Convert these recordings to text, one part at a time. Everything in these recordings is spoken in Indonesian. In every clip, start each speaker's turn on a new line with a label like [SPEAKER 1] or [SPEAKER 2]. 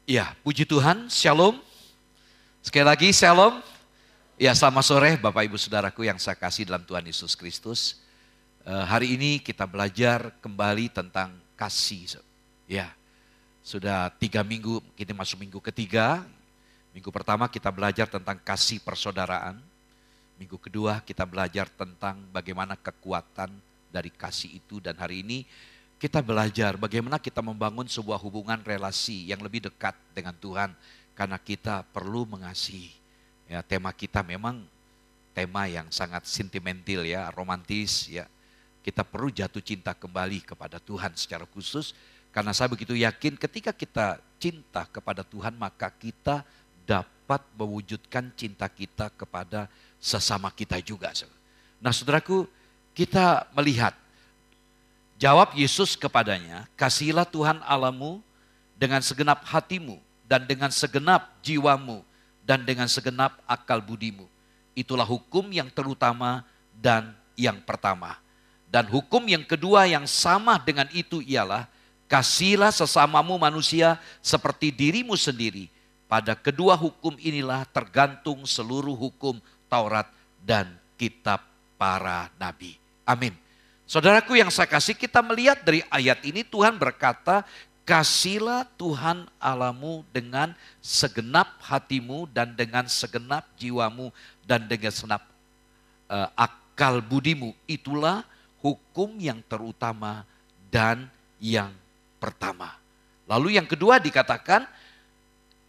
[SPEAKER 1] Ya, puji Tuhan, shalom. Sekali lagi shalom. Ya, selamat sore Bapak Ibu Saudaraku yang saya kasih dalam Tuhan Yesus Kristus. Hari ini kita belajar kembali tentang kasih. Ya, sudah 3 minggu, kita masuk minggu ketiga. Minggu pertama kita belajar tentang kasih persaudaraan. Minggu kedua kita belajar tentang bagaimana kekuatan dari kasih itu. Dan hari ini kita belajar bagaimana kita membangun sebuah hubungan relasi yang lebih dekat dengan Tuhan. Karena kita perlu mengasihi. Ya, tema kita memang tema yang sangat sentimental ya, romantis ya. Kita perlu jatuh cinta kembali kepada Tuhan secara khusus. Karena saya begitu yakin ketika kita cinta kepada Tuhan maka kita dapat mewujudkan cinta kita kepada sesama kita juga. Nah saudaraku, kita melihat jawab Yesus kepadanya, kasihilah Tuhan Allahmu dengan segenap hatimu dan dengan segenap jiwamu dan dengan segenap akal budimu. Itulah hukum yang terutama dan yang pertama. Dan hukum yang kedua yang sama dengan itu ialah kasihilah sesamamu manusia seperti dirimu sendiri. Pada kedua hukum inilah tergantung seluruh hukum Taurat dan kitab para nabi. Amin. Saudaraku yang saya kasih, kita melihat dari ayat ini Tuhan berkata, kasihilah Tuhan Allahmu dengan segenap hatimu dan dengan segenap jiwamu dan dengan segenap akal budimu. Itulah hukum yang terutama dan yang pertama. Lalu yang kedua dikatakan,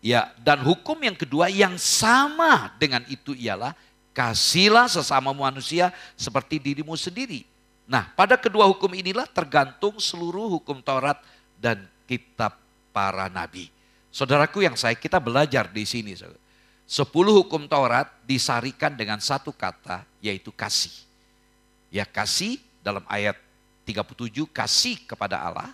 [SPEAKER 1] ya, dan hukum yang kedua yang sama dengan itu ialah kasihilah sesama manusia seperti dirimu sendiri. Nah, pada kedua hukum inilah tergantung seluruh hukum Taurat dan kitab para nabi. Saudaraku yang kita belajar di sini. 10 hukum Taurat disarikan dengan satu kata yaitu kasih. Ya, kasih dalam ayat 37 kasih kepada Allah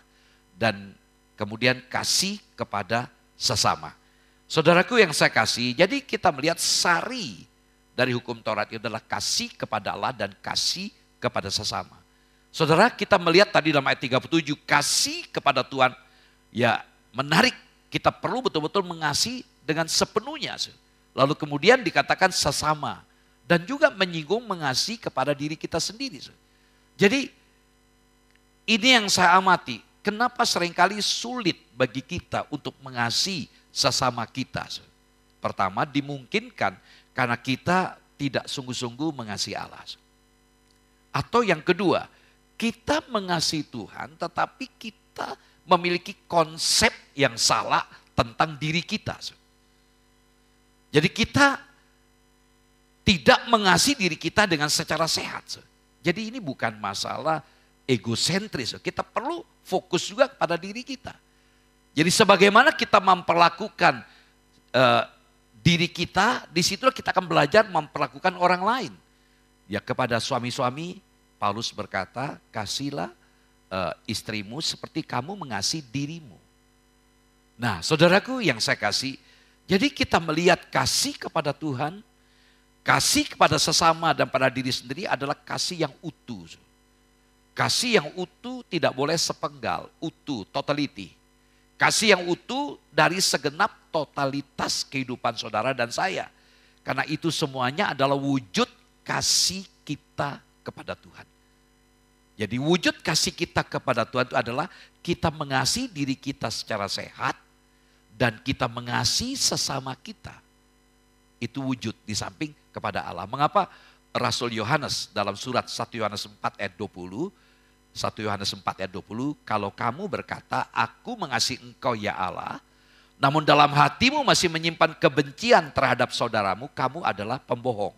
[SPEAKER 1] dan kemudian kasih kepada sesama. Saudaraku yang saya kasih, jadi kita melihat sari dari hukum Taurat itu adalah kasih kepada Allah dan kasih kepada sesama. Saudara, kita melihat tadi dalam ayat 37, kasih kepada Tuhan, ya menarik, kita perlu betul-betul mengasihi dengan sepenuhnya. Lalu kemudian dikatakan sesama, dan juga menyinggung mengasihi kepada diri kita sendiri. Jadi, ini yang saya amati, kenapa seringkali sulit bagi kita untuk mengasihi sesama kita. Pertama, dimungkinkan karena kita tidak sungguh-sungguh mengasihi Allah. Atau yang kedua, kita mengasihi Tuhan tetapi kita memiliki konsep yang salah tentang diri kita. Jadi kita tidak mengasihi diri kita dengan secara sehat. Jadi ini bukan masalah egosentris. Kita perlu fokus juga pada diri kita. Jadi sebagaimana kita memperlakukan diri kita, disitulah kita akan belajar memperlakukan orang lain. Ya, kepada suami-suami, Paulus berkata, kasihilah istrimu seperti kamu mengasihi dirimu. Nah, saudaraku yang saya kasih, jadi kita melihat kasih kepada Tuhan, kasih kepada sesama dan pada diri sendiri adalah kasih yang utuh. Kasih yang utuh tidak boleh sepenggal, utuh, totality. Kasih yang utuh dari segenap totalitas kehidupan saudara dan saya. Karena itu semuanya adalah wujud kasih kita kepada Tuhan. Jadi wujud kasih kita kepada Tuhan itu adalah kita mengasihi diri kita secara sehat dan kita mengasihi sesama kita. Itu wujud di samping kepada Allah. Mengapa Rasul Yohanes dalam surat 1 Yohanes 4 ayat 20, 1 Yohanes 4 ayat 20, kalau kamu berkata, aku mengasihi engkau ya Allah, namun dalam hatimu masih menyimpan kebencian terhadap saudaramu, kamu adalah pembohong.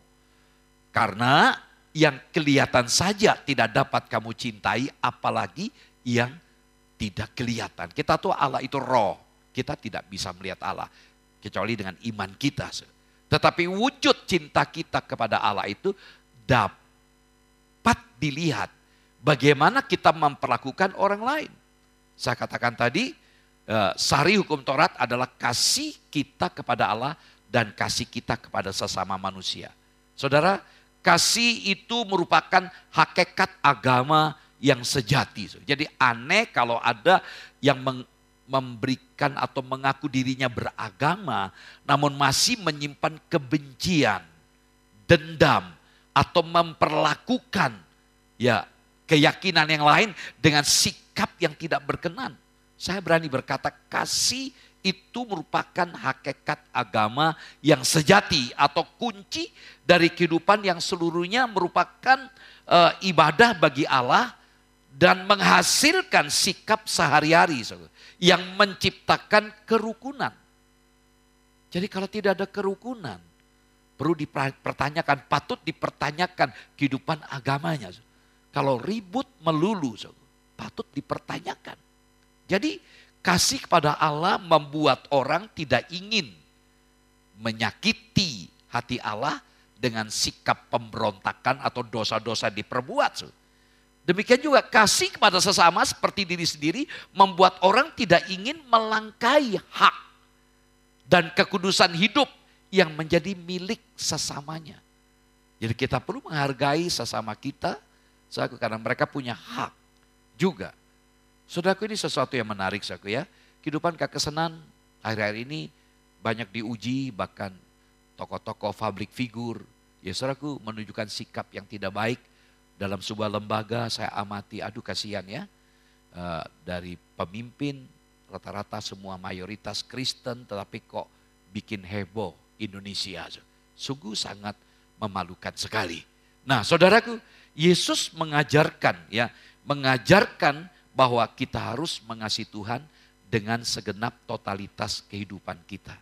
[SPEAKER 1] Karena yang kelihatan saja tidak dapat kamu cintai, apalagi yang tidak kelihatan. Kita tahu Allah itu roh, kita tidak bisa melihat Allah, kecuali dengan iman kita. Tetapi wujud cinta kita kepada Allah itu dapat dilihat. Bagaimana kita memperlakukan orang lain. Saya katakan tadi, sari hukum Taurat adalah kasih kita kepada Allah dan kasih kita kepada sesama manusia. Saudara, kasih itu merupakan hakikat agama yang sejati. Jadi aneh kalau ada yang memberikan atau mengaku dirinya beragama, namun masih menyimpan kebencian, dendam, atau memperlakukan ya keyakinan yang lain dengan sikap yang tidak berkenan. Saya berani berkata kasih itu merupakan hakikat agama yang sejati atau kunci dari kehidupan yang seluruhnya merupakan ibadah bagi Allah dan menghasilkan sikap sehari-hari yang menciptakan kerukunan. Jadi kalau tidak ada kerukunan, perlu dipertanyakan, patut dipertanyakan kehidupan agamanya. Kalau ribut melulu, patut dipertanyakan. Jadi kasih kepada Allah membuat orang tidak ingin menyakiti hati Allah dengan sikap pemberontakan atau dosa-dosa diperbuat. Demikian juga kasih kepada sesama seperti diri sendiri membuat orang tidak ingin melangkahi hak dan kekudusan hidup yang menjadi milik sesamanya. Jadi kita perlu menghargai sesama kita karena mereka punya hak juga. Saudaraku, ini sesuatu yang menarik saudaraku ya. Kehidupan kekesenan akhir-akhir ini banyak diuji, bahkan tokoh-tokoh public figure. Ya saudaraku menunjukkan sikap yang tidak baik. Dalam sebuah lembaga saya amati, aduh kasihan ya. Dari pemimpin rata-rata semua mayoritas Kristen tetapi kok bikin heboh Indonesia. Sungguh sangat memalukan sekali. Nah saudaraku, Yesus mengajarkan bahwa kita harus mengasihi Tuhan dengan segenap totalitas kehidupan kita.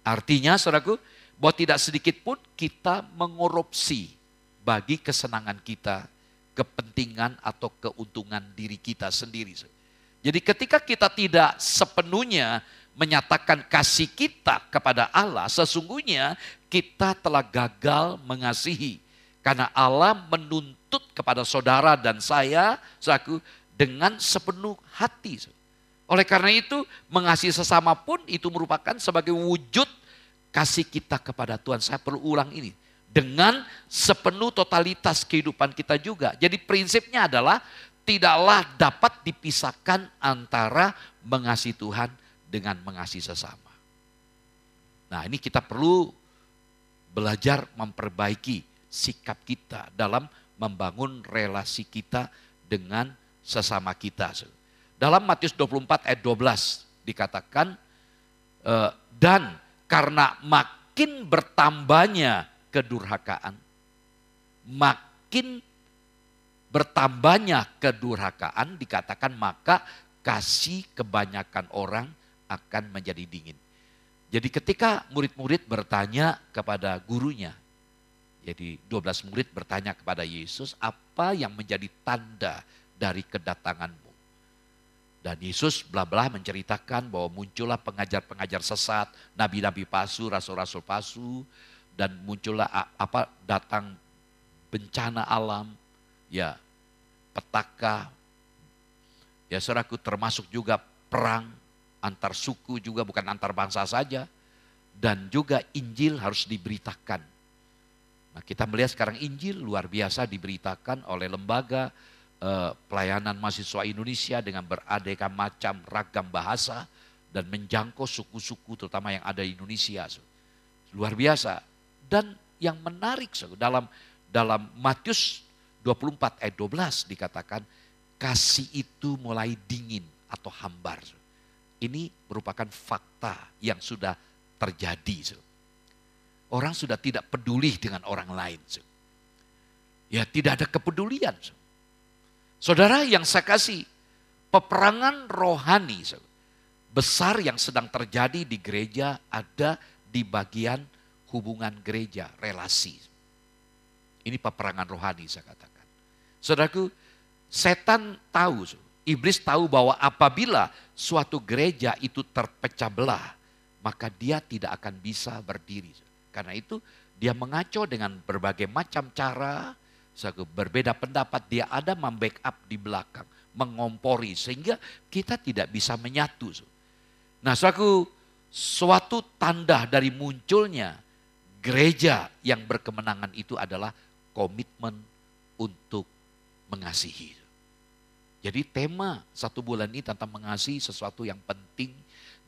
[SPEAKER 1] Artinya saudaraku, bahwa tidak sedikit pun kita mengorupsi bagi kesenangan kita, kepentingan atau keuntungan diri kita sendiri. Jadi ketika kita tidak sepenuhnya menyatakan kasih kita kepada Allah, sesungguhnya kita telah gagal mengasihi. Karena Allah menuntut kepada saudara dan saya, saudaraku, dengan sepenuh hati. Oleh karena itu, mengasihi sesama pun itu merupakan sebagai wujud kasih kita kepada Tuhan. Saya perlu ulang ini. Dengan sepenuh totalitas kehidupan kita juga. Jadi prinsipnya adalah tidaklah dapat dipisahkan antara mengasihi Tuhan dengan mengasihi sesama. Nah ini kita perlu belajar memperbaiki sikap kita dalam membangun relasi kita dengan sesama kita. Dalam Matius 24 ayat 12 dikatakan, dan karena makin bertambahnya kedurhakaan, makin bertambahnya kedurhakaan dikatakan maka kasih kebanyakan orang akan menjadi dingin. Jadi ketika murid-murid bertanya kepada gurunya, jadi 12 murid bertanya kepada Yesus, apa yang menjadi tanda dari kedatanganmu? Dan Yesus belah-belah menceritakan bahwa muncullah pengajar-pengajar sesat, nabi-nabi palsu, rasul-rasul palsu, dan muncullah datang bencana alam, ya petaka, ya saudaraku, termasuk juga perang antar suku juga, bukan antar bangsa saja, dan juga Injil harus diberitakan. Nah kita melihat sekarang Injil luar biasa diberitakan oleh lembaga pelayanan mahasiswa Indonesia dengan beraneka macam ragam bahasa dan menjangkau suku-suku terutama yang ada di Indonesia. Luar biasa. Dan yang menarik dalam Matius 24 ayat 12 dikatakan kasih itu mulai dingin atau hambar. Ini merupakan fakta yang sudah terjadi. Orang sudah tidak peduli dengan orang lain. Ya tidak ada kepedulian. Saudara yang saya kasih, peperangan rohani besar yang sedang terjadi di gereja ada di bagian hubungan gereja, relasi. Ini peperangan rohani saya katakan. Saudaraku, setan tahu, iblis tahu bahwa apabila suatu gereja itu terpecah belah, maka dia tidak akan bisa berdiri. Karena itu dia mengacau dengan berbagai macam cara, berbeda pendapat, dia ada membackup di belakang, mengompori sehingga kita tidak bisa menyatu. Nah, suatu tanda dari munculnya gereja yang berkemenangan itu adalah komitmen untuk mengasihi. Jadi tema 1 bulan ini tentang mengasihi sesuatu yang penting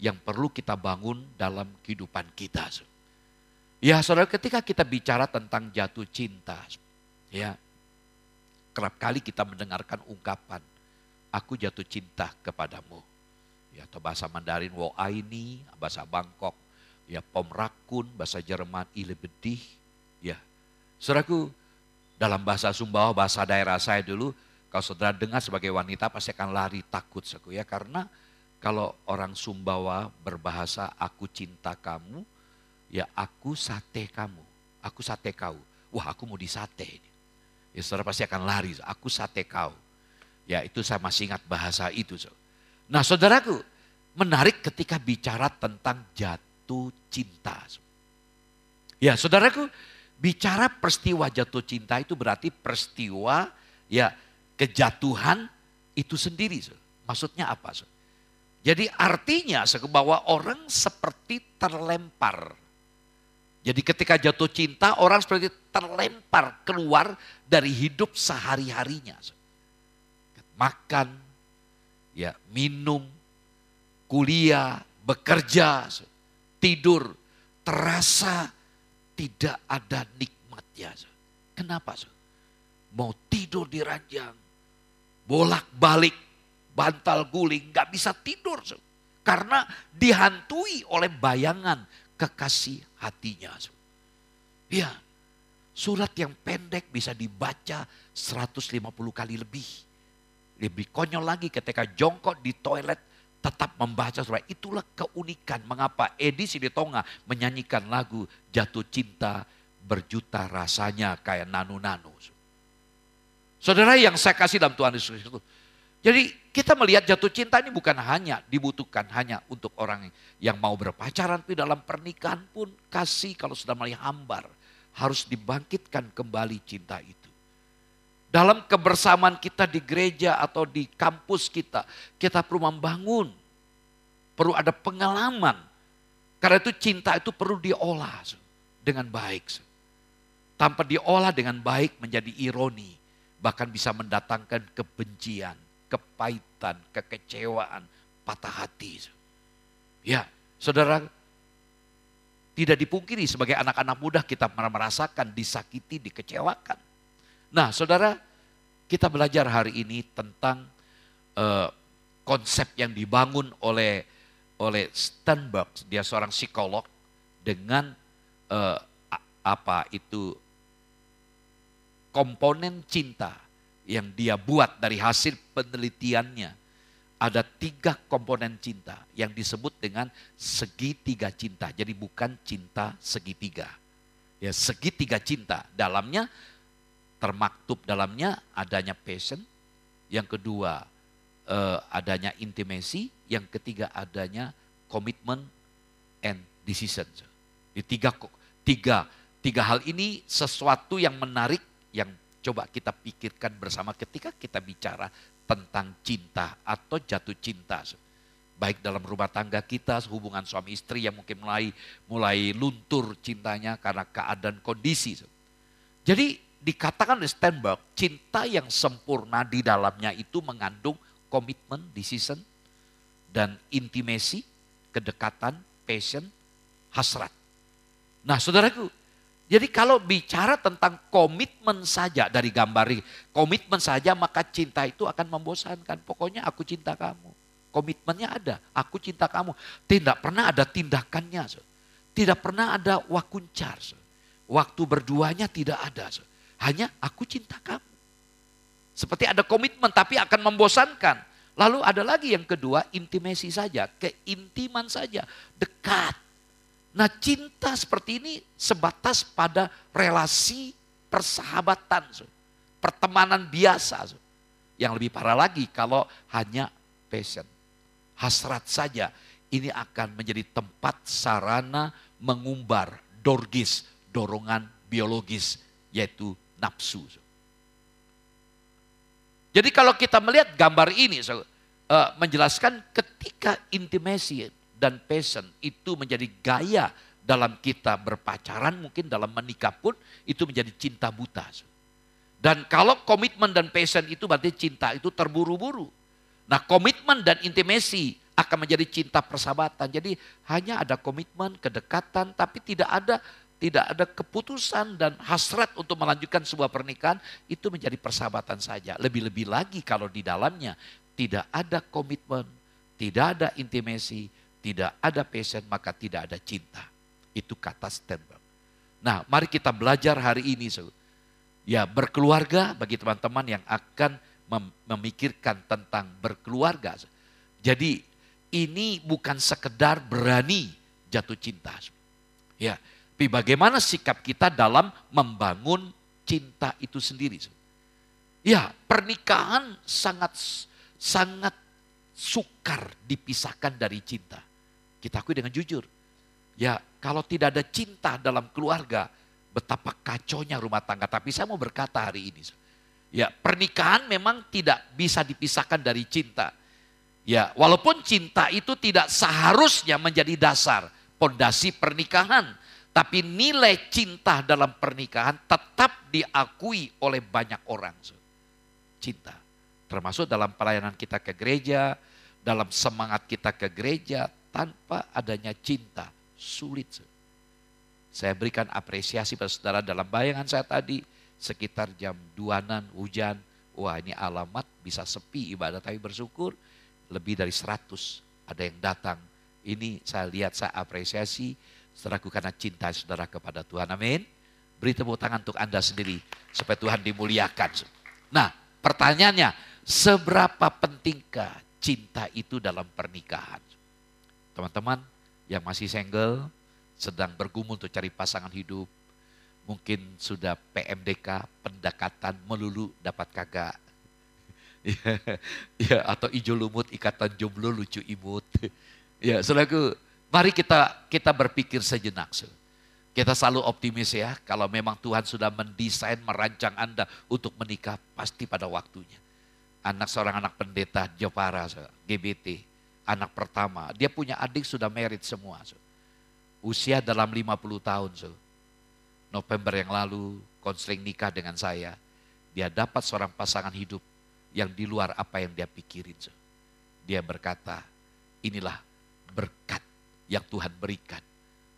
[SPEAKER 1] yang perlu kita bangun dalam kehidupan kita. Ya saudara, ketika kita bicara tentang jatuh cinta, ya kerap kali kita mendengarkan ungkapan, aku jatuh cinta kepadamu. Ya, atau bahasa Mandarin wo aini, bahasa Bangkok, ya pom rakun, bahasa Jerman ile bedih. Ya, saudaraku, dalam bahasa Sumbawa, bahasa daerah saya dulu, kalau saudara dengar sebagai wanita pasti akan lari takut, saudaraku, ya, karena kalau orang Sumbawa berbahasa aku cinta kamu, ya aku sate kamu, aku sate kau. Wah, aku mau disate ini. Ya saudara pasti akan lari, aku sate kau. Ya itu saya masih ingat bahasa itu. Nah saudaraku, menarik ketika bicara tentang jatuh cinta. Ya saudaraku, bicara peristiwa jatuh cinta itu berarti peristiwa ya kejatuhan itu sendiri. Maksudnya apa? Jadi artinya bahwa orang seperti terlempar. Jadi ketika jatuh cinta orang seperti terlempar keluar dari hidup sehari-harinya. Makan, ya minum, kuliah, bekerja, tidur, terasa tidak ada nikmatnya. Kenapa? Mau tidur di ranjang, bolak-balik, bantal guling, gak bisa tidur. Karena dihantui oleh bayangan kekasih hatinya. Ya, surat yang pendek bisa dibaca 150 kali lebih. Lebih konyol lagi ketika jongkok di toilet tetap membaca surat. Itulah keunikan mengapa Edi Siditonga menyanyikan lagu Jatuh Cinta Berjuta Rasanya kayak nanu-nanu. Saudara yang saya kasih dalam Tuhan Yesus Kristus. Jadi kita melihat jatuh cinta ini bukan hanya dibutuhkan hanya untuk orang yang mau berpacaran. Tapi dalam pernikahan pun kasih kalau sudah mulai hambar. Harus dibangkitkan kembali cinta itu. Dalam kebersamaan kita di gereja atau di kampus kita. Kita perlu membangun. Perlu ada pengalaman. Karena itu cinta itu perlu diolah dengan baik. Tanpa diolah dengan baik menjadi ironi. Bahkan bisa mendatangkan kebencian, kepahitan, kekecewaan, patah hati. Ya, saudara, tidak dipungkiri sebagai anak-anak muda kita merasakan disakiti, dikecewakan. Nah, saudara, kita belajar hari ini tentang konsep yang dibangun oleh Sternberg, dia seorang psikolog dengan komponen cinta yang dia buat dari hasil penelitiannya. Ada 3 komponen cinta yang disebut dengan segitiga cinta. Jadi bukan cinta segitiga. Ya, segitiga cinta. Dalamnya termaktub dalamnya adanya passion. Yang kedua adanya intimacy. Yang ketiga adanya commitment and decision. Di tiga hal ini sesuatu yang menarik yang coba kita pikirkan bersama ketika kita bicara tentang cinta atau jatuh cinta. Baik dalam rumah tangga kita, hubungan suami istri yang mungkin mulai luntur cintanya karena keadaan kondisi. Jadi dikatakan oleh Sternberg, cinta yang sempurna di dalamnya itu mengandung komitmen, decision, dan intimacy, kedekatan, passion, hasrat. Nah saudaraku, jadi kalau bicara tentang komitmen saja dari gambar ini, komitmen saja maka cinta itu akan membosankan. Pokoknya aku cinta kamu. Komitmennya ada, aku cinta kamu. Tidak pernah ada tindakannya. Tidak pernah ada wakuncar. Waktu berduanya tidak ada. Hanya aku cinta kamu. Seperti ada komitmen tapi akan membosankan. Lalu ada lagi yang kedua, intimasi saja, keintiman saja, dekat. Nah cinta seperti ini sebatas pada relasi persahabatan, pertemanan biasa. Yang lebih parah lagi kalau hanya passion, hasrat saja. Ini akan menjadi tempat sarana mengumbar dorgis, dorongan biologis yaitu nafsu. Jadi kalau kita melihat gambar ini menjelaskan ketika intimasi dan passion itu menjadi gaya dalam kita berpacaran, mungkin dalam menikah pun itu menjadi cinta buta. Dan kalau komitmen dan passion itu berarti cinta itu terburu-buru. Nah, komitmen dan intimasi akan menjadi cinta persahabatan. Jadi hanya ada komitmen, kedekatan, tapi tidak ada keputusan dan hasrat untuk melanjutkan sebuah pernikahan, itu menjadi persahabatan saja. Lebih-lebih lagi kalau di dalamnya tidak ada komitmen, tidak ada intimasi, tidak ada passion, maka tidak ada cinta. Itu kata Sternberg. Nah, mari kita belajar hari ini. Ya, berkeluarga bagi teman-teman yang akan memikirkan tentang berkeluarga. Jadi ini bukan sekedar berani jatuh cinta. Ya, tapi bagaimana sikap kita dalam membangun cinta itu sendiri. Ya, pernikahan sangat sukar dipisahkan dari cinta. Kita akui dengan jujur. Ya, kalau tidak ada cinta dalam keluarga, betapa kacaunya rumah tangga. Tapi saya mau berkata hari ini. Ya, pernikahan memang tidak bisa dipisahkan dari cinta. Ya, walaupun cinta itu tidak seharusnya menjadi dasar pondasi pernikahan. Tapi nilai cinta dalam pernikahan tetap diakui oleh banyak orang. Cinta. Termasuk dalam pelayanan kita ke gereja, dalam semangat kita ke gereja, tanpa adanya cinta, sulit. Saya berikan apresiasi pada saudara dalam bayangan saya tadi, sekitar jam 2-an hujan. Wah, ini alamat bisa sepi ibadah, tapi bersyukur lebih dari 100 ada yang datang. Ini saya lihat, saya apresiasi saudaraku karena cinta saudara kepada Tuhan. Amin. Beri tepuk tangan untuk Anda sendiri supaya Tuhan dimuliakan. Nah, pertanyaannya, seberapa pentingkah cinta itu dalam pernikahan? Teman-teman yang masih single, sedang bergumul untuk cari pasangan hidup, mungkin sudah PMDK, pendekatan melulu dapat kagak. Ya, atau ijo lumut ikatan jomblo lucu imut. Ya, saudaraku, mari kita berpikir sejenak. Kita selalu optimis ya, kalau memang Tuhan sudah mendesain, merancang Anda untuk menikah, pasti pada waktunya. Seorang anak pendeta Jepara, GBT, anak pertama, dia punya adik sudah married semua. Usia dalam 50 tahun. November yang lalu konseling nikah dengan saya. Dia dapat seorang pasangan hidup yang di luar apa yang dia pikirin. Dia berkata, inilah berkat yang Tuhan berikan.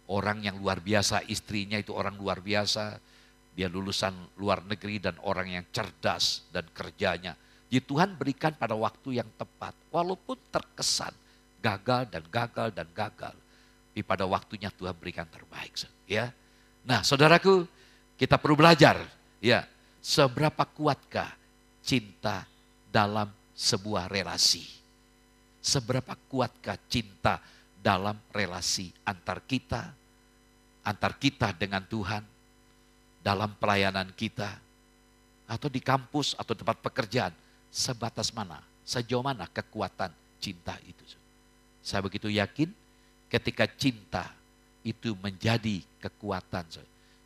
[SPEAKER 1] Orang yang luar biasa, istrinya itu orang luar biasa. Dia lulusan luar negeri dan orang yang cerdas dan kerjanya. Jadi Tuhan berikan pada waktu yang tepat. Walaupun terkesan gagal dan gagal dan gagal. Tapi pada waktunya Tuhan berikan terbaik. Ya. Nah, saudaraku, kita perlu belajar. Ya, seberapa kuatkah cinta dalam sebuah relasi? Seberapa kuatkah cinta dalam relasi antar kita dengan Tuhan, dalam pelayanan kita, atau di kampus atau tempat pekerjaan? Sebatas mana, sejauh mana kekuatan cinta itu? Saya begitu yakin ketika cinta itu menjadi kekuatan,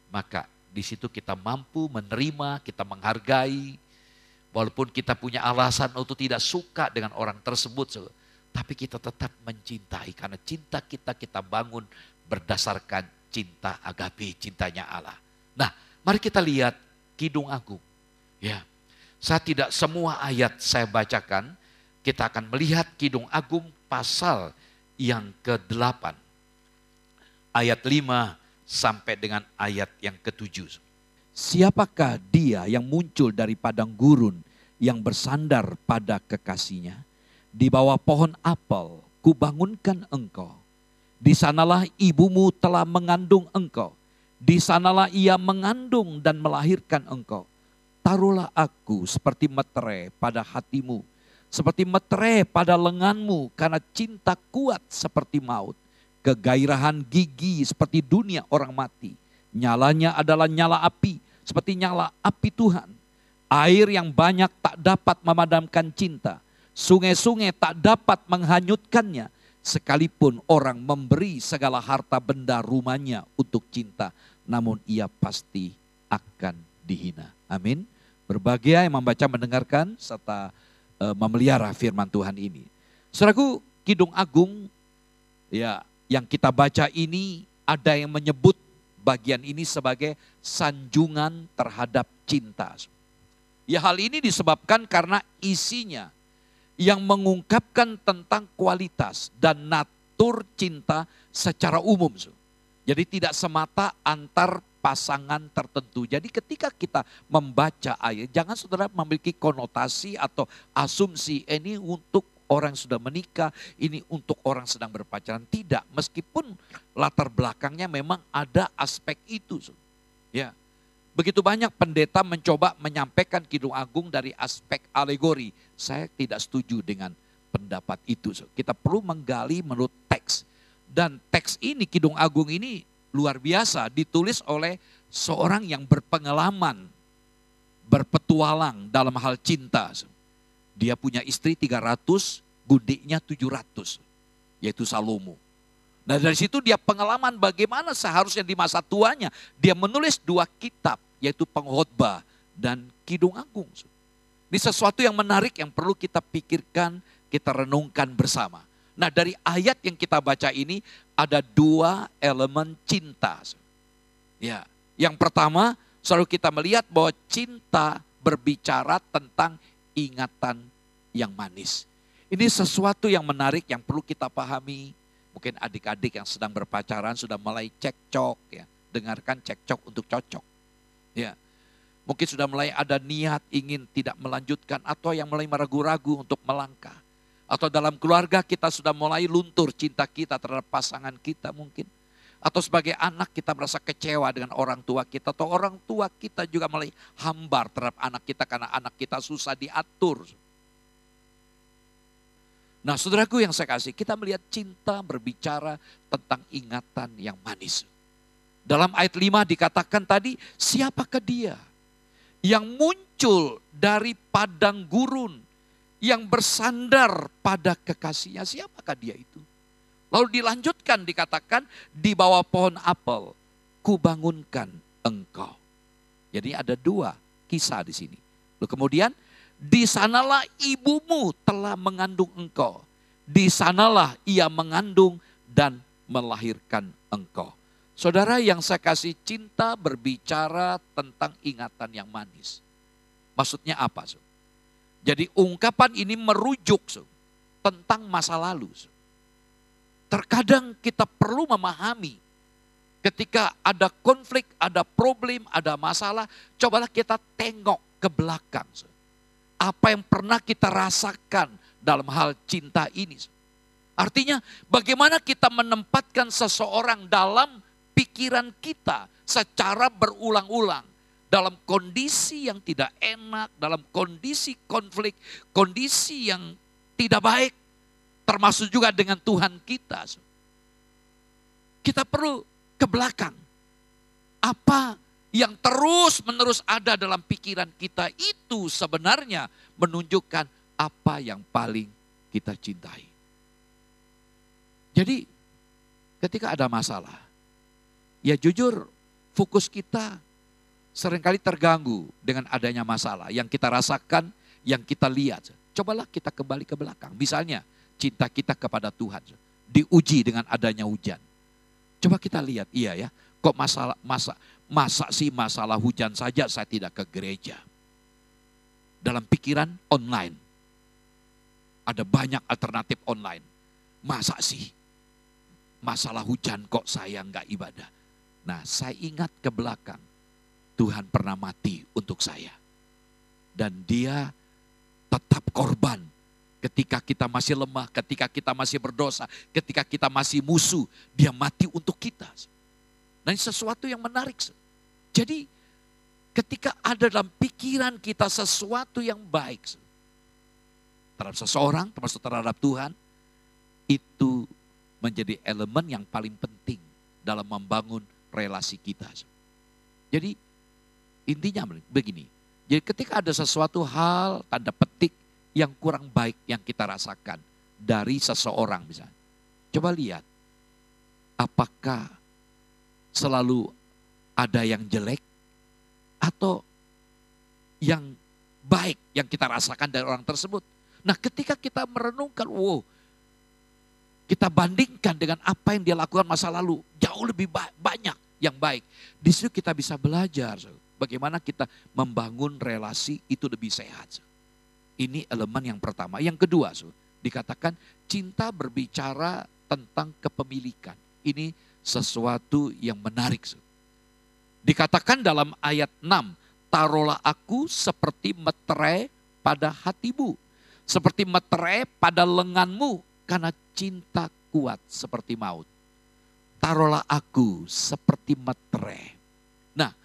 [SPEAKER 1] maka di situ kita mampu menerima, kita menghargai, walaupun kita punya alasan untuk tidak suka dengan orang tersebut, tapi kita tetap mencintai karena cinta kita bangun berdasarkan cinta agape, cintanya Allah. Nah, mari kita lihat Kidung Agung. Ya, saya tidak semua ayat saya bacakan, kita akan melihat Kidung Agung pasal yang ke-8. Ayat 5 sampai dengan ayat yang ke-7.
[SPEAKER 2] Siapakah dia yang muncul dari padang gurun yang bersandar pada kekasihnya? Di bawah pohon apel kubangunkan engkau. Di sanalah ibumu telah mengandung engkau. Di sanalah ia mengandung dan melahirkan engkau. Taruhlah aku seperti meterai pada hatimu, seperti meterai pada lenganmu, karena cinta kuat seperti maut. Kegairahan gigi seperti dunia orang mati. Nyalanya adalah nyala api, seperti nyala api Tuhan. Air yang banyak tak dapat memadamkan cinta. Sungai-sungai tak dapat menghanyutkannya. Sekalipun orang memberi segala harta benda rumahnya untuk cinta, namun ia pasti akan dihina. Amin. Berbahagia yang membaca, mendengarkan, serta memelihara firman Tuhan ini. Saudaraku, Kidung Agung ya yang kita baca ini, ada yang menyebut bagian ini sebagai sanjungan terhadap cinta. Ya, hal ini disebabkan karena isinya yang mengungkapkan tentang kualitas dan natur cinta secara umum. Jadi tidak semata antar pasangan tertentu. Jadi ketika kita membaca ayat, jangan saudara memiliki konotasi atau asumsi ini untuk orang yang sudah menikah, ini untuk orang sedang berpacaran. Tidak, meskipun latar belakangnya memang ada aspek itu. Ya, begitu banyak pendeta mencoba menyampaikan Kidung Agung dari aspek alegori. Saya tidak setuju dengan pendapat itu. Kita perlu menggali menurut teks. Dan teks ini, Kidung Agung ini luar biasa, ditulis oleh seorang yang berpengalaman, berpetualang dalam hal cinta. Dia punya istri 300, gundiknya 700, yaitu Salomo. Nah dari situ dia pengalaman bagaimana seharusnya di masa tuanya. Dia menulis 2 kitab, yaitu Pengkhotbah dan Kidung Agung. Ini sesuatu yang menarik yang perlu kita pikirkan, kita renungkan bersama. Nah dari ayat yang kita baca ini ada 2 elemen cinta. Ya, yang pertama selalu kita melihat bahwa cinta berbicara tentang ingatan yang manis. Ini sesuatu yang menarik yang perlu kita pahami. Mungkin adik-adik yang sedang berpacaran sudah mulai cekcok, ya. Dengarkan cekcok untuk cocok. Ya. Mungkin sudah mulai ada niat ingin tidak melanjutkan atau yang mulai meragu-ragu untuk melangkah. Atau dalam keluarga kita sudah mulai luntur cinta kita terhadap pasangan kita mungkin. Atau sebagai anak kita merasa kecewa dengan orang tua kita. Atau orang tua kita juga mulai hambar terhadap anak kita karena anak kita susah diatur. Nah saudaraku yang saya kasih, kita melihat cinta berbicara tentang ingatan yang manis. Dalam ayat 5 dikatakan tadi, siapakah dia yang muncul dari padang gurun, yang bersandar pada kekasihnya, siapakah dia itu? Lalu dilanjutkan dikatakan, di bawah pohon apel, kubangunkan engkau. Jadi ada 2 kisah di sini. Lalu kemudian, di sanalah ibumu telah mengandung engkau. Di sanalah ia mengandung dan melahirkan engkau. Saudara yang saya kasih, cinta berbicara tentang ingatan yang manis. Maksudnya apa? Jadi ungkapan ini merujuk tentang masa lalu. Terkadang kita perlu memahami ketika ada konflik, ada problem, ada masalah, cobalah kita tengok ke belakang. Apa yang pernah kita rasakan dalam hal cinta ini. Artinya bagaimana kita menempatkan seseorang dalam pikiran kita secara berulang-ulang. Dalam kondisi yang tidak enak, dalam kondisi konflik, kondisi yang tidak baik. Termasuk juga dengan Tuhan kita. Kita perlu ke belakang. Apa yang terus-menerus ada dalam pikiran kita itu sebenarnya menunjukkan apa yang paling kita cintai. Jadi ketika ada masalah, ya jujur fokus kita seringkali terganggu dengan adanya masalah yang kita rasakan, yang kita lihat. Cobalah kita kembali ke belakang. Misalnya cinta kita kepada Tuhan diuji dengan adanya hujan. Coba kita lihat, iya ya, kok masa sih masalah hujan saja saya tidak ke gereja. Dalam pikiran online. Ada banyak alternatif online. Masa sih masalah hujan kok saya enggak ibadah. Nah saya ingat ke belakang. Tuhan pernah mati untuk saya. Dan dia tetap korban. Ketika kita masih lemah, ketika kita masih berdosa, ketika kita masih musuh. Dia mati untuk kita. Nah ini sesuatu yang menarik. Jadi ketika ada dalam pikiran kita sesuatu yang baik terhadap seseorang, termasuk terhadap Tuhan, itu menjadi elemen yang paling penting dalam membangun relasi kita. Jadi intinya begini, jadi ketika ada sesuatu hal tanda petik yang kurang baik yang kita rasakan dari seseorang misalnya, coba lihat apakah selalu ada yang jelek atau yang baik yang kita rasakan dari orang tersebut. Nah ketika kita merenungkan, kita bandingkan dengan apa yang dia lakukan masa lalu, jauh lebih banyak yang baik. Di situ kita bisa belajar bagaimana kita membangun relasi itu lebih sehat. Ini elemen yang pertama. Yang kedua, dikatakan cinta berbicara tentang kepemilikan. Ini sesuatu yang menarik. Dikatakan dalam ayat 6, taruhlah aku seperti meterai pada hatimu, seperti meterai pada lenganmu, karena cinta kuat seperti maut. Taruhlah aku seperti meterai. Nah,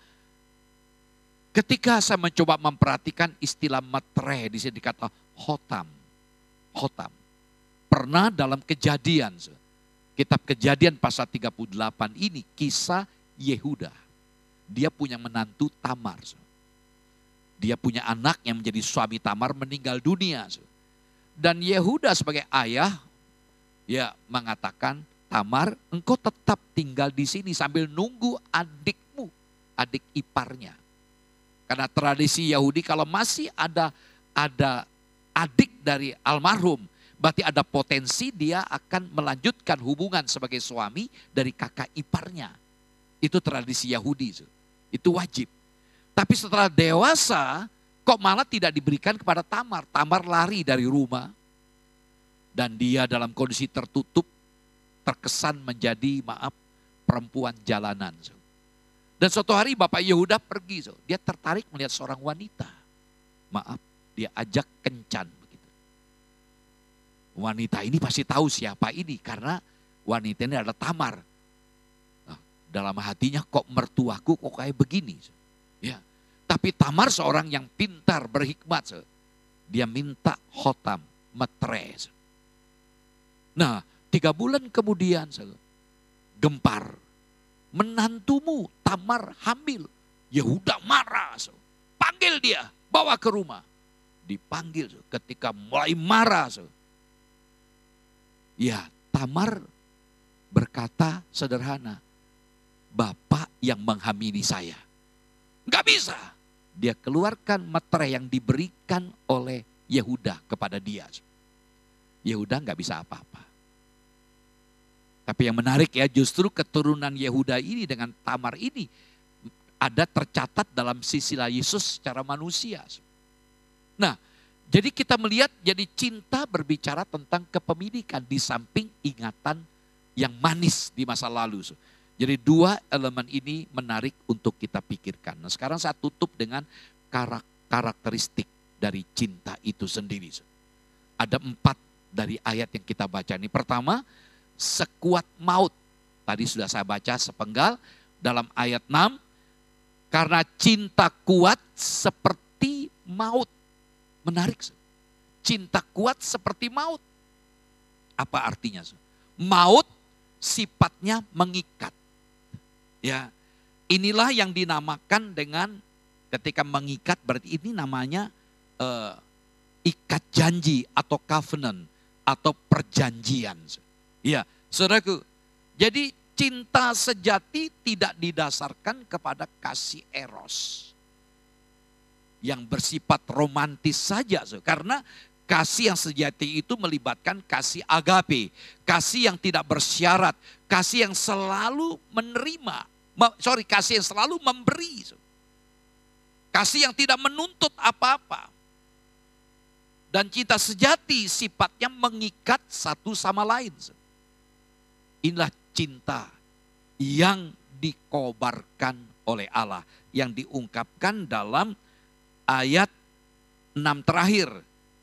[SPEAKER 2] ketika saya mencoba memperhatikan istilah meterai, di sini dikata hotam. Hotam. Pernah dalam Kejadian, kitab Kejadian pasal 38 ini kisah Yehuda. Dia punya menantu Tamar. Dia punya anak yang menjadi suami Tamar meninggal dunia. Dan Yehuda sebagai ayah ya mengatakan, Tamar, engkau tetap tinggal di sini sambil nunggu adikmu, adik iparnya. Karena tradisi Yahudi kalau masih ada adik dari almarhum, berarti ada potensi dia akan melanjutkan hubungan sebagai suami dari kakak iparnya. Itu tradisi Yahudi, itu wajib. Tapi setelah dewasa, kok malah tidak diberikan kepada Tamar. Tamar lari dari rumah. Dan dia dalam kondisi tertutup, terkesan menjadi, perempuan jalanan. Dan suatu hari Bapak Yehuda pergi. Dia tertarik melihat seorang wanita. Dia ajak kencan. Begitu. Wanita ini pasti tahu siapa ini. Karena wanita ini adalah Tamar. Nah, dalam hatinya, kok mertuaku kok kayak begini. Ya, tapi Tamar seorang yang pintar, berhikmat. Dia minta hotam, meterai. Nah, 3 bulan kemudian, gempar. Menantumu Tamar hamil. Yehuda marah. Panggil dia, bawa ke rumah. Dipanggil, ketika mulai marah. Ya, Tamar berkata sederhana, Bapak yang menghamili saya. Enggak bisa. Dia keluarkan meterai yang diberikan oleh Yehuda kepada dia. Yehuda enggak bisa apa-apa. Tapi yang menarik ya, justru keturunan Yehuda ini dengan Tamar ini ada tercatat dalam silsilah Yesus secara manusia. Nah, jadi kita melihat, jadi cinta berbicara tentang kepemilikan di samping ingatan yang manis di masa lalu. Jadi 2 elemen ini menarik untuk kita pikirkan. Nah, sekarang saya tutup dengan karakteristik dari cinta itu sendiri. Ada 4 dari ayat yang kita baca ini. Pertama, sekuat maut. Tadi sudah saya baca sepenggal dalam ayat 6. Karena cinta kuat seperti maut. Menarik. Cinta kuat seperti maut. Apa artinya? Maut sifatnya mengikat. Ya, inilah yang dinamakan dengan ketika mengikat, berarti ini namanya ikat janji atau covenant atau perjanjian. Ya, saudaraku. Jadi cinta sejati tidak didasarkan kepada kasih eros yang bersifat romantis saja. Kasih yang sejati itu melibatkan kasih agape, kasih yang tidak bersyarat, kasih yang selalu menerima. Kasih yang selalu memberi. Kasih yang tidak menuntut apa-apa. Dan cinta sejati sifatnya mengikat satu sama lain. Inilah cinta yang dikobarkan oleh Allah. Yang diungkapkan dalam ayat 6 terakhir.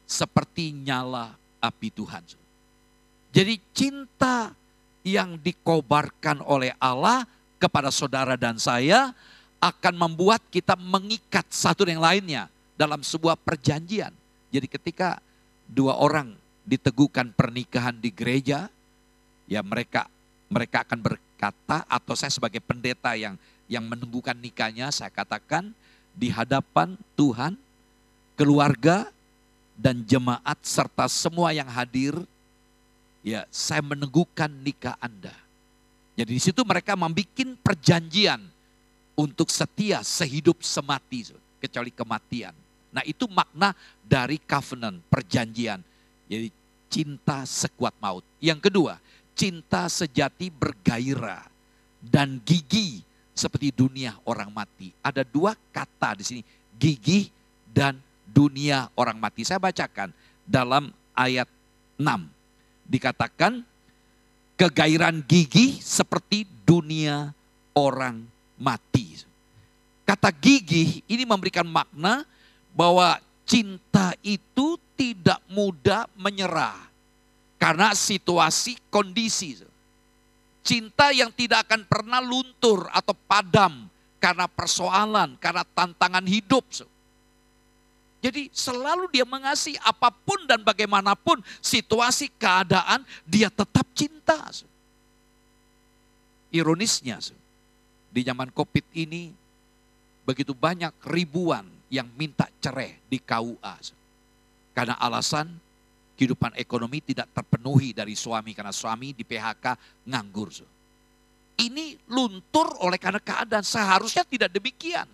[SPEAKER 2] Seperti nyala api Tuhan. Jadi cinta yang dikobarkan oleh Allah kepada saudara dan saya akan membuat kita mengikat satu dengan lainnya dalam sebuah perjanjian. Jadi ketika 2 orang diteguhkan pernikahan di gereja, ya mereka akan berkata, atau saya sebagai pendeta yang meneguhkan nikahnya, saya katakan di hadapan Tuhan, keluarga dan jemaat serta semua yang hadir, ya saya meneguhkan nikah Anda. Jadi di situ mereka membuat perjanjian untuk setia sehidup semati, kecuali kematian. Nah itu makna dari covenant, perjanjian. Jadi cinta sekuat maut. Yang kedua, cinta sejati bergairah dan gigih seperti dunia orang mati. Ada dua kata di sini, gigih dan dunia orang mati. Saya bacakan dalam ayat 6. Dikatakan kegairan gigih seperti dunia orang mati. Kata gigih ini memberikan makna bahwa cinta itu tidak mudah menyerah karena situasi kondisi. Cinta yang tidak akan pernah luntur atau padam karena persoalan, karena tantangan hidup. Jadi selalu dia mengasihi apapun dan bagaimanapun situasi keadaan, dia tetap cinta. Ironisnya, di zaman COVID ini begitu banyak ribuan yang minta cerai di KUA. Karena alasan kehidupan ekonomi tidak terpenuhi dari suami karena suami di PHK nganggur. Ini luntur oleh karena keadaan, seharusnya tidak demikian.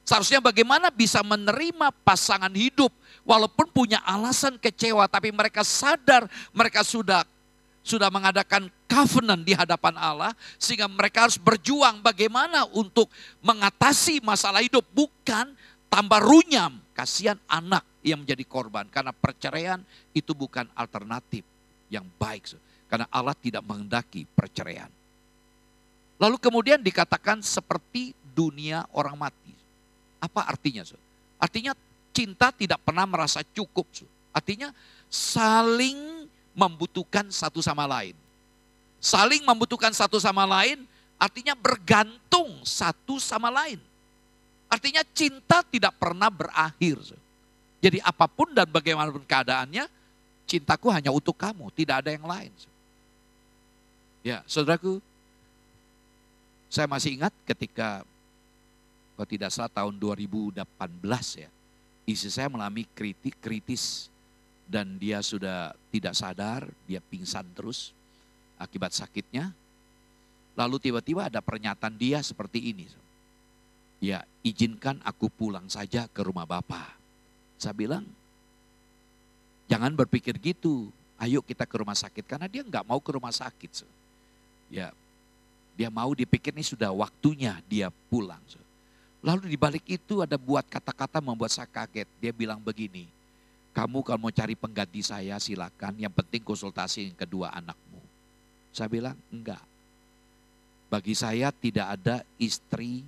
[SPEAKER 2] Seharusnya bagaimana bisa menerima pasangan hidup walaupun punya alasan kecewa, tapi mereka sadar mereka sudah mengadakan covenant di hadapan Allah sehingga mereka harus berjuang bagaimana untuk mengatasi masalah hidup, bukan tambah runyam. Kasihan anak yang menjadi korban karena perceraian itu bukan alternatif yang baik. Karena Allah tidak menghendaki perceraian. Lalu kemudian dikatakan seperti dunia orang mati. Apa artinya? Artinya cinta tidak pernah merasa cukup. Artinya saling membutuhkan satu sama lain. Saling membutuhkan satu sama lain artinya bergantung satu sama lain. Artinya cinta tidak pernah berakhir. Jadi apapun dan bagaimanapun keadaannya, cintaku hanya untuk kamu, tidak ada yang lain. Ya, saudaraku, saya masih ingat ketika, kalau tidak salah tahun 2018 ya, istri saya mengalami kritis dan dia sudah tidak sadar, dia pingsan terus akibat sakitnya. Lalu tiba-tiba ada pernyataan dia seperti ini. Ya, izinkan aku pulang saja ke rumah Bapak. Saya bilang, jangan berpikir gitu. Ayo kita ke rumah sakit. Karena dia nggak mau ke rumah sakit. Ya, dia mau dipikir ini sudah waktunya dia pulang. Lalu di balik itu ada buat kata-kata membuat saya kaget. Dia bilang begini, kamu kalau mau cari pengganti saya silakan. Yang penting konsultasi yang kedua anakmu. Saya bilang, enggak. Bagi saya tidak ada istri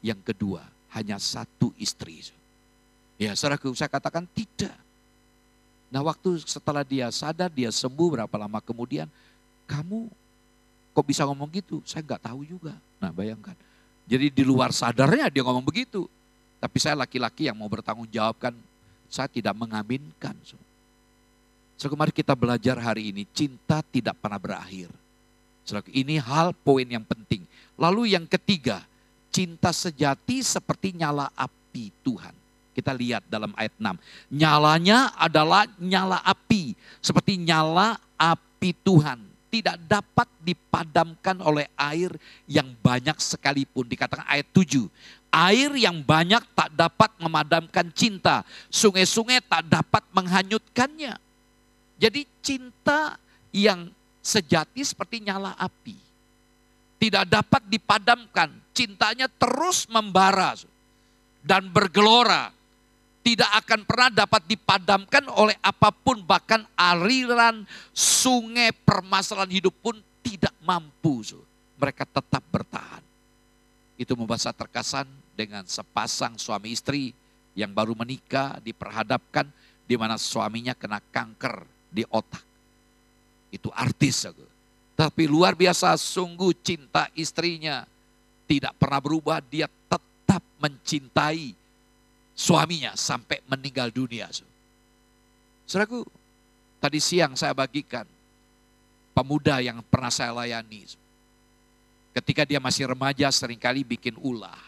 [SPEAKER 2] yang kedua, hanya satu istri. Ya, saudaraku, saya katakan tidak. Nah, waktu setelah dia sadar, dia sembuh berapa lama kemudian, kamu kok bisa ngomong gitu? Saya nggak tahu juga. Nah, bayangkan. Jadi di luar sadarnya dia ngomong begitu. Tapi saya laki-laki yang mau bertanggung jawab kan, saya tidak mengaminkan. So, mari kita belajar hari ini, cinta tidak pernah berakhir. Saudaraku, ini hal poin yang penting. Lalu yang ketiga, cinta sejati seperti nyala api Tuhan. Kita lihat dalam ayat 6. Nyalanya adalah nyala api. Seperti nyala api Tuhan. Tidak dapat dipadamkan oleh air yang banyak sekalipun. Dikatakan ayat 7. Air yang banyak tak dapat memadamkan cinta. Sungai-sungai tak dapat menghanyutkannya. Jadi cinta yang sejati seperti nyala api. Tidak dapat dipadamkan. Cintanya terus membara dan bergelora. Tidak akan pernah dapat dipadamkan oleh apapun. Bahkan aliran sungai permasalahan hidup pun tidak mampu. Mereka tetap bertahan. Itu membuat saya terkesan dengan sepasang suami istri yang baru menikah diperhadapkan di mana suaminya kena kanker di otak. Itu artis. Tapi luar biasa sungguh cinta istrinya. Tidak pernah berubah, dia tetap mencintai suaminya sampai meninggal dunia. Saudaraku, tadi siang saya bagikan pemuda yang pernah saya layani. Ketika dia masih remaja seringkali bikin ulah.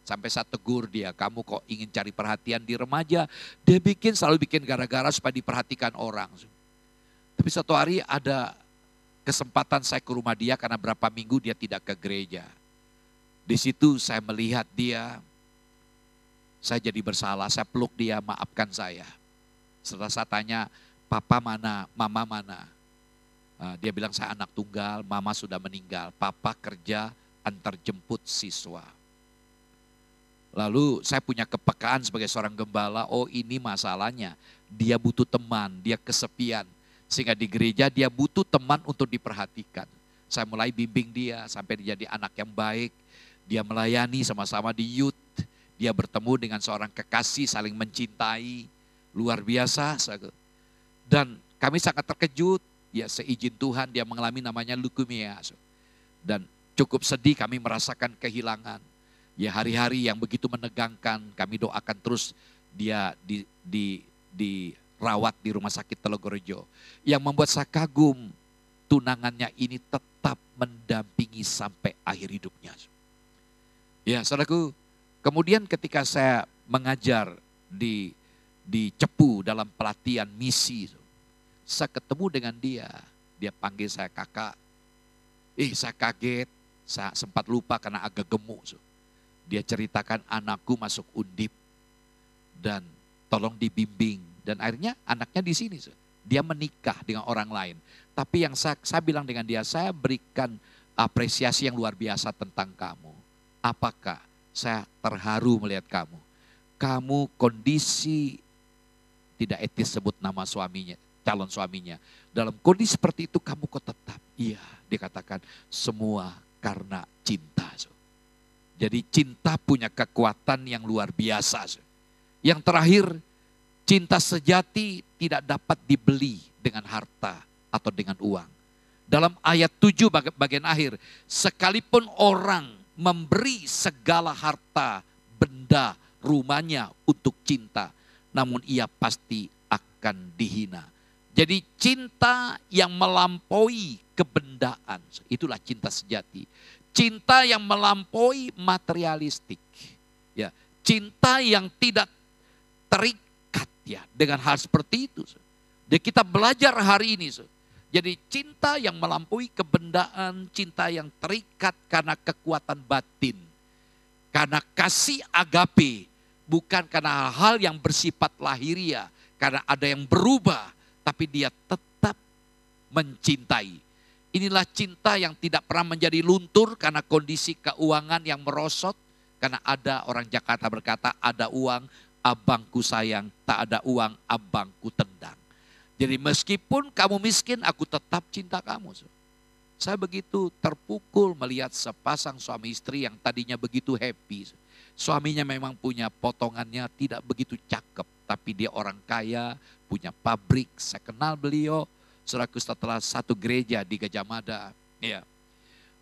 [SPEAKER 2] Sampai saya tegur dia, kamu kok ingin cari perhatian di remaja? Dia selalu bikin gara-gara supaya diperhatikan orang. Tapi satu hari ada kesempatan saya ke rumah dia karena berapa minggu dia tidak ke gereja. Di situ saya melihat dia, saya jadi bersalah, saya peluk dia, maafkan saya. Setelah saya tanya, papa mana, mama mana? Dia bilang saya anak tunggal, mama sudah meninggal, papa kerja antar jemput siswa. Lalu saya punya kepekaan sebagai seorang gembala, oh ini masalahnya. Dia butuh teman, dia kesepian. Sehingga di gereja dia butuh teman untuk diperhatikan. Saya mulai bimbing dia sampai dia jadi anak yang baik. Dia melayani sama-sama di youth. Dia bertemu dengan seorang kekasih saling mencintai. Luar biasa. Dan kami sangat terkejut. Ya seizin Tuhan dia mengalami namanya leukemia. Dan cukup sedih kami merasakan kehilangan. Ya hari-hari yang begitu menegangkan, kami doakan terus dia dirawat di rumah sakit Telogorejo. Yang membuat saya kagum, tunangannya ini tetap mendampingi sampai akhir hidupnya. Ya saudaraku, kemudian ketika saya mengajar di Cepu dalam pelatihan misi, saya ketemu dengan dia panggil saya kakak. Saya kaget, saya sempat lupa karena agak gemuk. Dia ceritakan anakku masuk Undip dan tolong dibimbing. Dan akhirnya anaknya di sini. Dia menikah dengan orang lain. Tapi yang saya bilang dengan dia, saya berikan apresiasi yang luar biasa tentang kamu. Apakah? Saya terharu melihat kamu. Kamu kondisi tidak etis sebut nama suaminya, calon suaminya. Dalam kondisi seperti itu kamu kok tetap. Iya, dikatakan semua karena cinta. Jadi cinta punya kekuatan yang luar biasa. Yang terakhir, cinta sejati tidak dapat dibeli dengan harta atau dengan uang. Dalam ayat 7 bagian akhir, sekalipun orang memberi segala harta, benda, rumahnya untuk cinta, namun ia pasti akan dihina. Jadi cinta yang melampaui kebendaan, itulah cinta sejati. Cinta yang melampaui materialistik. Ya, cinta yang tidak terikat ya dengan hal seperti itu. Jadi kita belajar hari ini. Jadi cinta yang melampaui kebendaan, cinta yang terikat karena kekuatan batin. Karena kasih agape, bukan karena hal yang bersifat lahiriah, karena ada yang berubah, tapi dia tetap mencintai. Inilah cinta yang tidak pernah menjadi luntur karena kondisi keuangan yang merosot. Karena ada orang Jakarta berkata, ada uang abangku sayang, tak ada uang abangku tendang. Jadi meskipun kamu miskin, aku tetap cinta kamu. Saya begitu terpukul melihat sepasang suami istri yang tadinya begitu happy. Suaminya memang punya potongannya tidak begitu cakep, tapi dia orang kaya, punya pabrik, saya kenal beliau. Saudaraku setelah satu gereja di Gajah Mada. Ya.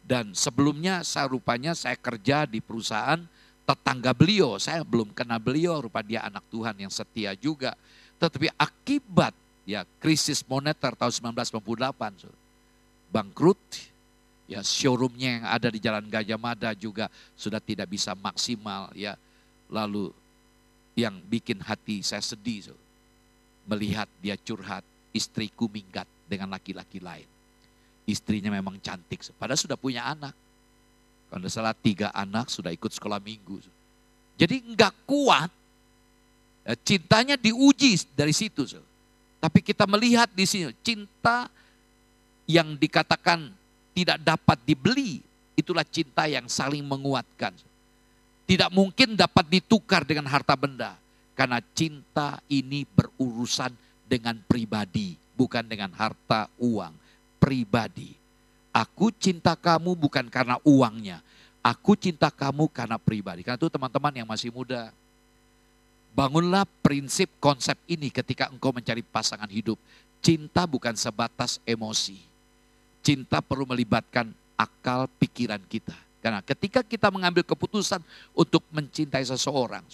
[SPEAKER 2] Dan sebelumnya rupanya saya kerja di perusahaan tetangga beliau. Saya belum kenal beliau, rupa dia anak Tuhan yang setia juga. Tetapi akibat ya krisis moneter tahun 1998, bangkrut. Ya showroomnya yang ada di Jalan Gajah Mada juga sudah tidak bisa maksimal. Ya. Lalu yang bikin hati saya sedih melihat dia curhat. Istriku minggat dengan laki-laki lain. Istrinya memang cantik, padahal sudah punya anak. Kalau tidak salah 3 anak sudah ikut sekolah minggu. Jadi enggak kuat, cintanya diuji dari situ. Tapi kita melihat di sini, cinta yang dikatakan tidak dapat dibeli, itulah cinta yang saling menguatkan. Tidak mungkin dapat ditukar dengan harta benda. Karena cinta ini berurusan dengan pribadi, bukan dengan harta uang, pribadi. Aku cinta kamu bukan karena uangnya, aku cinta kamu karena pribadi. Karena itu teman-teman yang masih muda, bangunlah prinsip konsep ini ketika engkau mencari pasangan hidup. Cinta bukan sebatas emosi, cinta perlu melibatkan akal pikiran kita. Karena ketika kita mengambil keputusan untuk mencintai seseorang,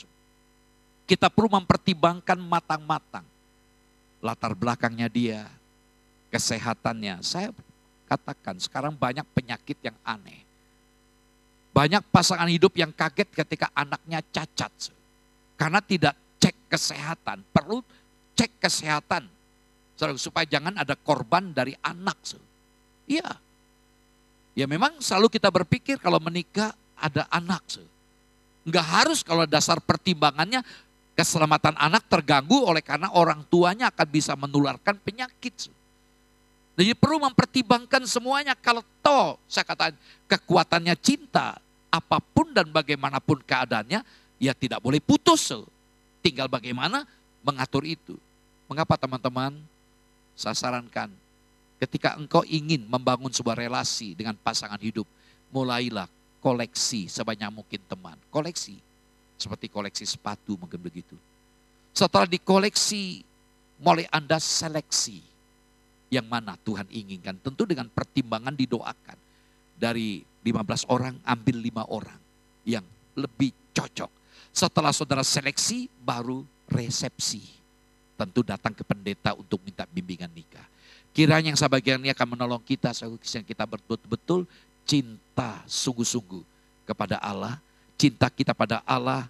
[SPEAKER 2] kita perlu mempertimbangkan matang-matang. Latar belakangnya dia, kesehatannya. Saya katakan sekarang banyak penyakit yang aneh. Banyak pasangan hidup yang kaget ketika anaknya cacat. Karena tidak cek kesehatan. Perlu cek kesehatan. Supaya jangan ada korban dari anak. Iya. Ya memang selalu kita berpikir kalau menikah ada anak. Enggak harus kalau dasar pertimbangannya keselamatan anak terganggu oleh karena orang tuanya akan bisa menularkan penyakit. Jadi perlu mempertimbangkan semuanya. Kalau toh, saya katakan kekuatannya cinta, apapun dan bagaimanapun keadaannya, ya tidak boleh putus. Tinggal bagaimana mengatur itu. Mengapa teman-teman? Saya sarankan, ketika engkau ingin membangun sebuah relasi dengan pasangan hidup, mulailah koleksi sebanyak mungkin teman. Koleksi. Seperti koleksi sepatu mungkin begitu. Setelah dikoleksi, mulai Anda seleksi yang mana Tuhan inginkan. Tentu dengan pertimbangan didoakan. Dari 15 orang, ambil 5 orang yang lebih cocok. Setelah saudara seleksi, baru resepsi. Tentu datang ke pendeta untuk minta bimbingan nikah. Kiranya yang sahabat ini akan menolong kita, yang kita betul-betul cinta sungguh-sungguh kepada Allah. Cinta kita pada Allah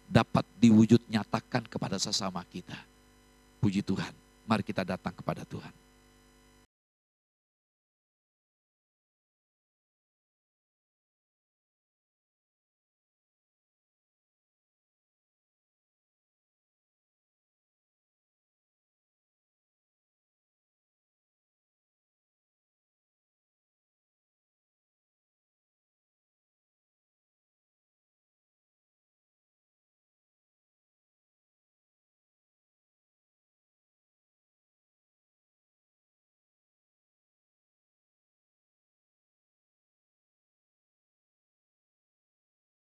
[SPEAKER 2] dapat diwujud nyatakan kepada sesama kita. Puji Tuhan, mari kita datang kepada Tuhan.